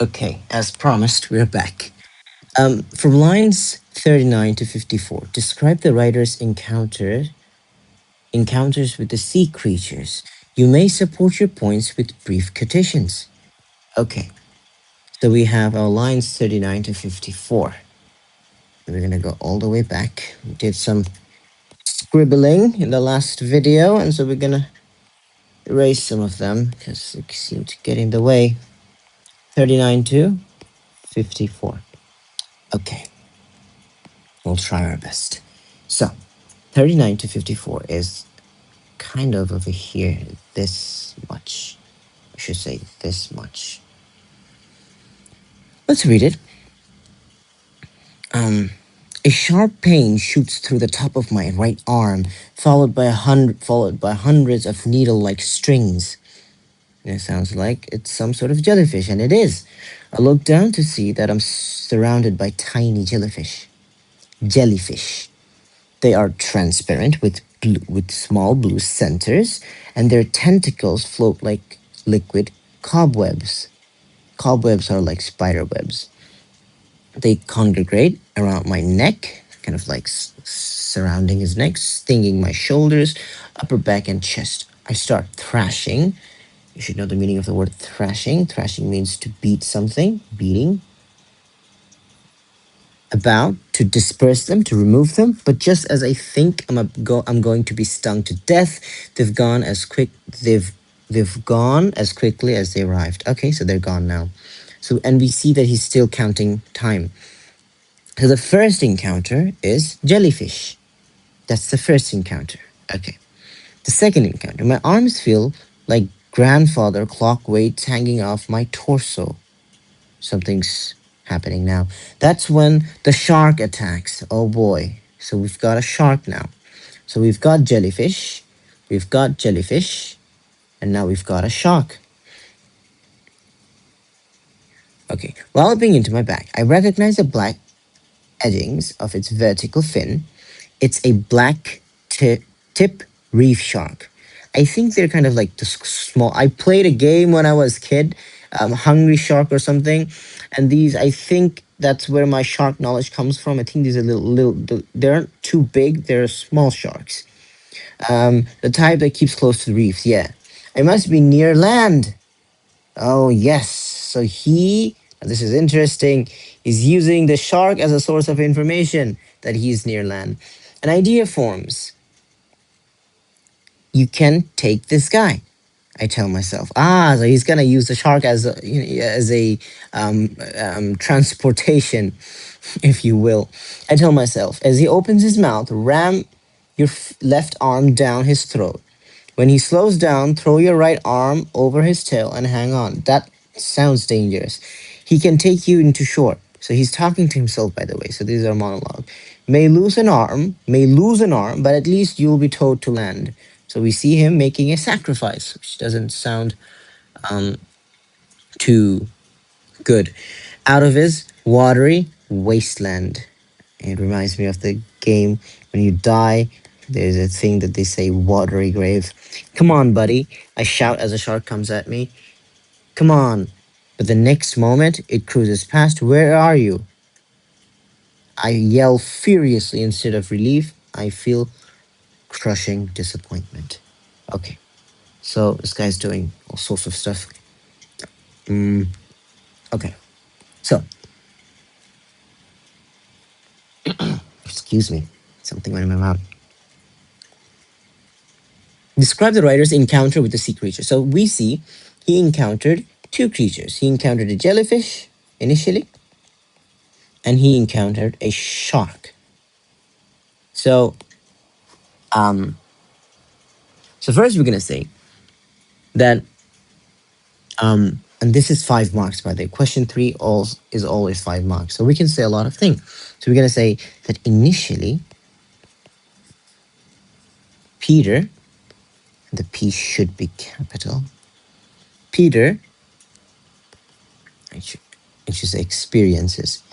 Okay, as promised, we're back. From lines 39 to 54, describe the writer's encounters with the sea creatures. You may support your points with brief quotations. Okay, so we have our lines 39 to 54. We're gonna go all the way back. We did some scribbling in the last video, and so we're gonna erase some of them because it seemed to get in the way. 39 to 54. Okay, we'll try our best. So, 39 to 54 is kind of over here, this much. I should say this much. Let's read it. A sharp pain shoots through the top of my right arm, followed by hundreds of needle-like strings. It sounds like it's some sort of jellyfish, and it is. I look down to see that I'm surrounded by tiny jellyfish. Jellyfish. They are transparent with small blue centers, and their tentacles float like liquid cobwebs. Cobwebs are like spider webs. They congregate around my neck, kind of like surrounding his neck, stinging my shoulders, upper back, and chest. I start thrashing. You should know the meaning of the word thrashing. Thrashing means to beat something, beating. About to disperse them, to remove them, but just as I think I'm going to be stung to death, they've gone as quickly as they arrived. Okay, so they're gone now. So, and we see that he's still counting time. So the first encounter is jellyfish. That's the first encounter. Okay. The second encounter, my arms feel like grandfather clock weights hanging off my torso. Something's happening now. That's when the shark attacks. Oh boy. So we've got a shark now. So we've got jellyfish, and now we've got a shark. Okay, galloping into my back, I recognize the black edgings of its vertical fin. It's a black tip reef shark. I think they're kind of like the small. I played a game when I was a kid, Hungry Shark or something, and these, I think that's where my shark knowledge comes from. I think these are they aren't too big. They're small sharks. The type that keeps close to the reefs. Yeah, it must be near land. Oh yes. So this is interesting. He's using the shark as a source of information that he's near land. An idea forms. You can take this guy. I tell myself, so he's gonna use the shark as a transportation, if you will. I tell myself as he opens his mouth, ram your left arm down his throat. When he slows down, throw your right arm over his tail and hang on. That sounds dangerous. He can take you into shore. So he's talking to himself, by the way. So these are monologue. May lose an arm, but at least you'll be towed to land. So we see him making a sacrifice, which doesn't sound too good. Out of his watery wasteland. It reminds me of the game when you die. There's a thing that they say, watery grave. Come on, buddy. I shout as a shark comes at me. Come on. But the next moment, it cruises past. Where are you? I yell furiously instead of relief. I feel crushing disappointment. Okay. So this guy's doing all sorts of stuff. Okay. So, excuse me. Something went in my mouth. Describe the writer's encounter with the sea creature. So we see he encountered two creatures. He encountered a jellyfish initially, and he encountered a shark. So, first we're gonna say that, and this is 5 marks by the way. Question 3 is always 5 marks. So we can say a lot of things. So we're gonna say that initially, Peter, the P should be capital. Peter, I should say experiences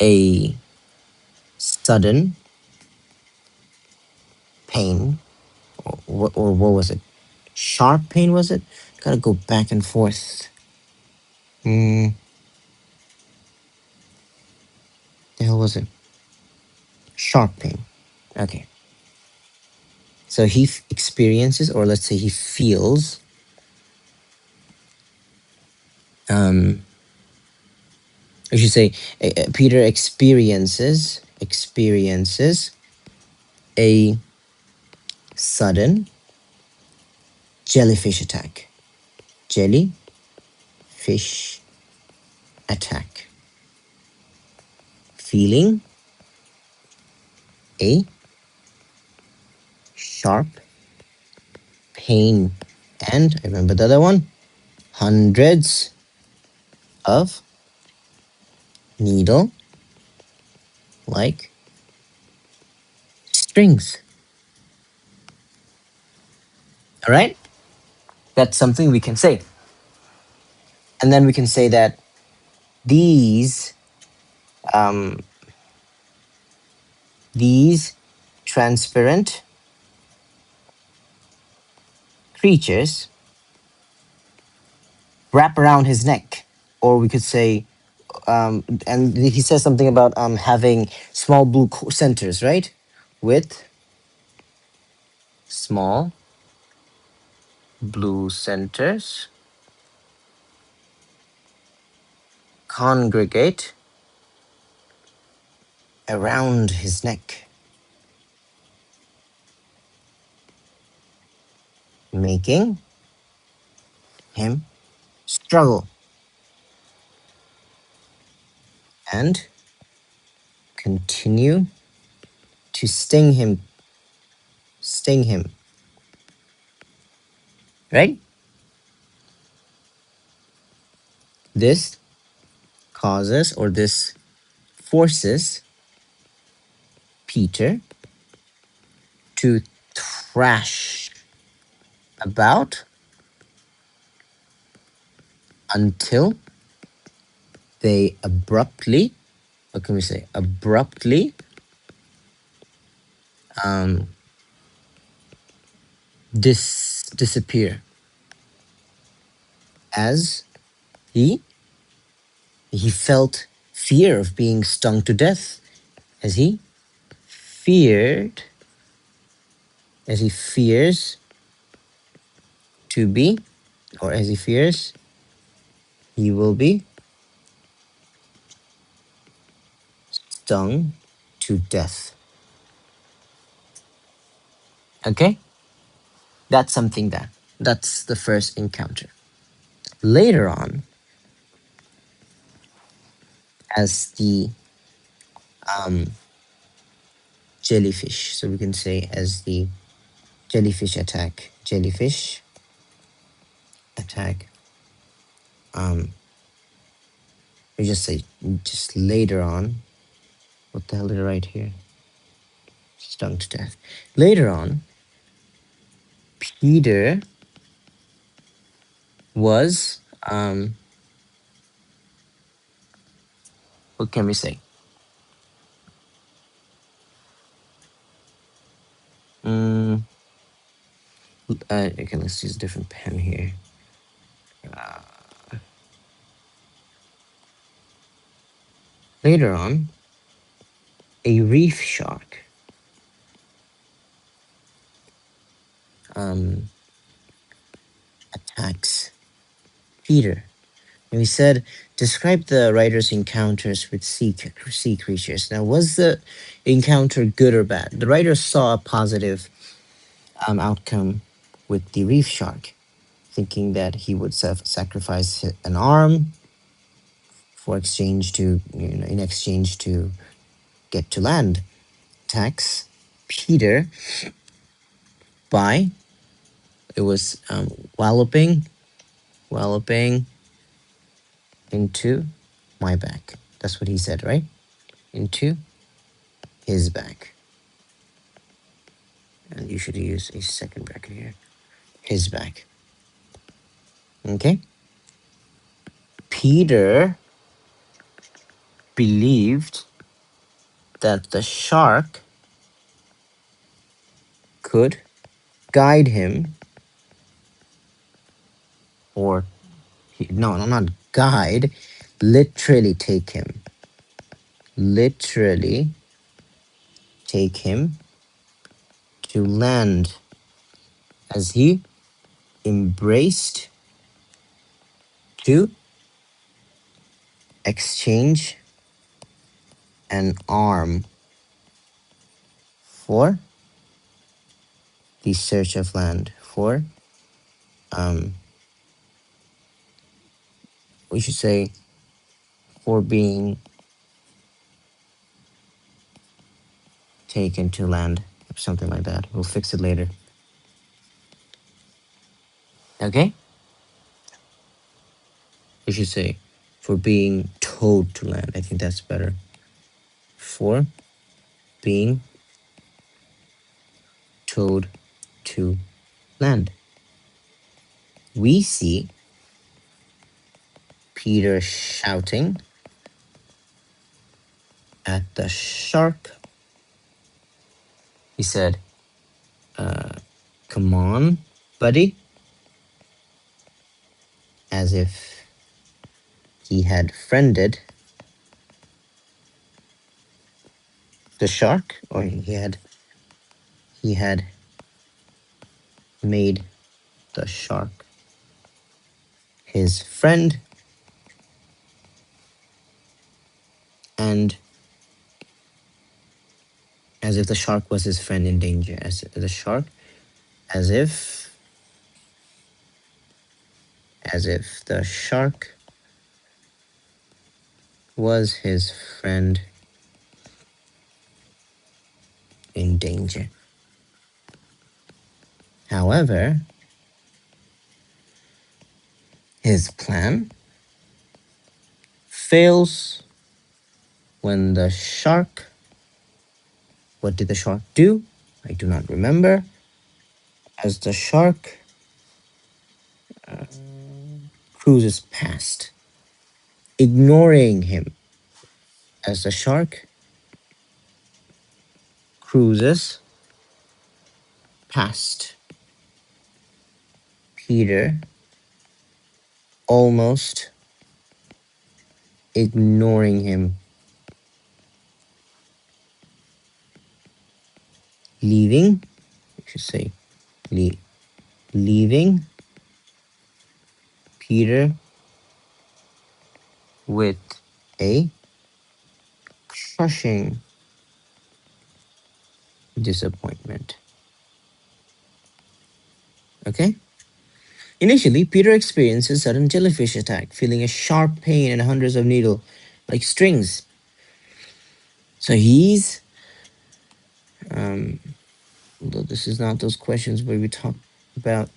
a sudden pain what was it? Sharp pain, was it? Gotta go back and forth. Hmm. The hell was it? Sharp pain. Okay. So he experiences, or let's say he feels, um, I should say, Peter experiences a sudden jellyfish attack. Jellyfish attack. Feeling a sharp pain. And I remember the other one, hundreds of needle like strings. All right? That's something we can say. And then we can say that these um, these transparent creatures wrap around his neck, or we could say, and he says something about having small blue centers, right? With small blue centers congregate around his neck, making him struggle and continue to sting him, right? This causes, or this forces Peter to thrash about until they abruptly, what can we say? Abruptly um, disappear, as he he felt fear of being stung to death, as he feared, as he fears to be, or as he fears he will be stung to death. Okay, that's something that's the first encounter. Later on, as the um, jellyfish, so we can say as the jellyfish attack, um, we just say, just later on, what the hell did I write here? Stung to death. Later on, Peter was, what can we say? Mm, okay, let's use a different pen here. Later on, a reef shark um, attacks Peter. And we said, describe the writer's encounters with sea creatures. Now, was the encounter good or bad? The writer saw a positive outcome with the reef shark, thinking that he would sacrifice an arm for exchange to, in exchange to get to land. Attacks Peter by, it was walloping into my back. That's what he said, right? Into his back. And you should use a second bracket here. His back. Okay? Peter believed that the shark could guide him, or no, not guide, literally take him. Literally take him to land as he embraced to exchange an arm for the search of land, for um we should say for being taken to land, or something like that. We'll fix it later. Okay? We should say for being towed to land. I think that's better. For being towed to land. We see Peter shouting at the shark. He said, "Come on, buddy," as if he had friended the shark, or he had made the shark his friend, and as if the shark was his friend in danger, as if the shark was his friend in danger. However, his plan fails when the shark. What did the shark do? I do not remember. As the shark cruises past, ignoring him. As the shark cruises past Peter, almost ignoring him, leaving, I should say, leaving Peter with a crushing disappointment. Okay? Initially, Peter experiences sudden jellyfish attack, feeling a sharp pain and hundreds of needle like strings. So he's, although this is not those questions where we talk about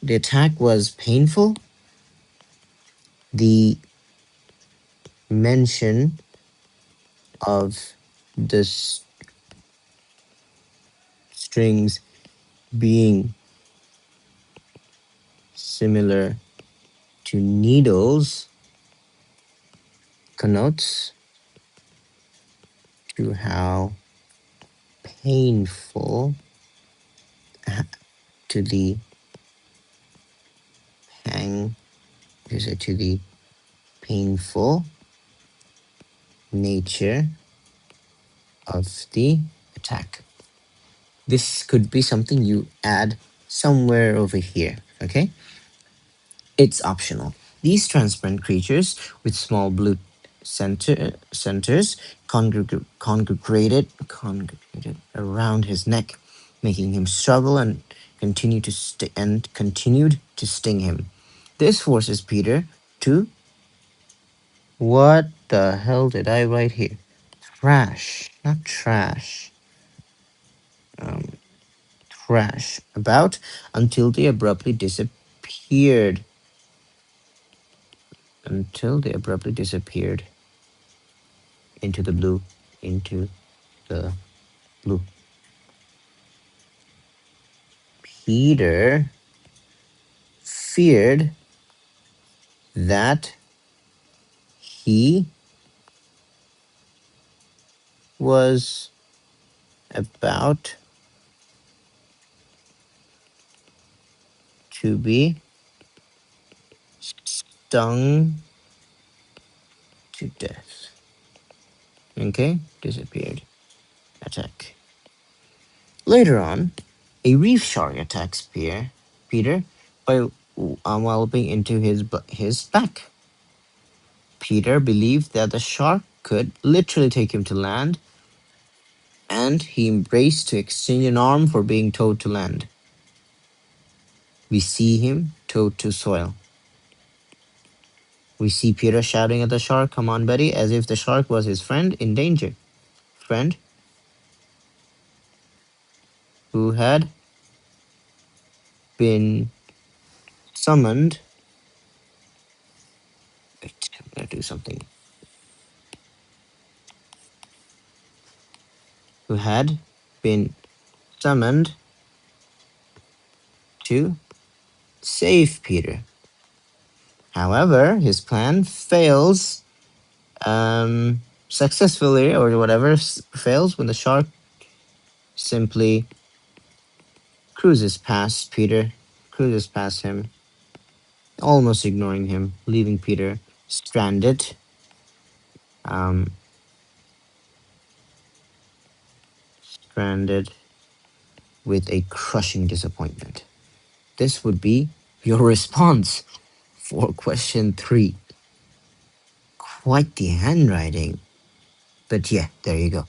the attack was painful, the mention of the strings being similar to needles connotes to how painful to the pang, to the painful nature of the attack. This could be something you add somewhere over here, okay? It's optional. These transparent creatures with small blue centers congregated around his neck, making him struggle and continued to sting him. This forces Peter to, what the hell did I write here? Thrash, not trash. Thrash about until they abruptly disappeared. Until they abruptly disappeared into the blue. Into the blue. Peter feared that he was about to be stung to death. Okay, disappeared. Attack. Later on, a reef shark attacks Peter by walloping into his back. Peter believed that the shark could literally take him to land, and he embraced to exchange an arm for being towed to land. We see him towed to soil. We see Peter shouting at the shark, "Come on, buddy," as if the shark was his friend in danger. Friend who had been summoned. Wait, I'm gonna do something. Who had been summoned to save Peter. However, his plan fails successfully, or whatever fails when the shark simply cruises past Peter, cruises past him, almost ignoring him, leaving Peter stranded. Um, Stranded with a crushing disappointment. This would be your response for question 3. Quite the handwriting. But yeah, there you go.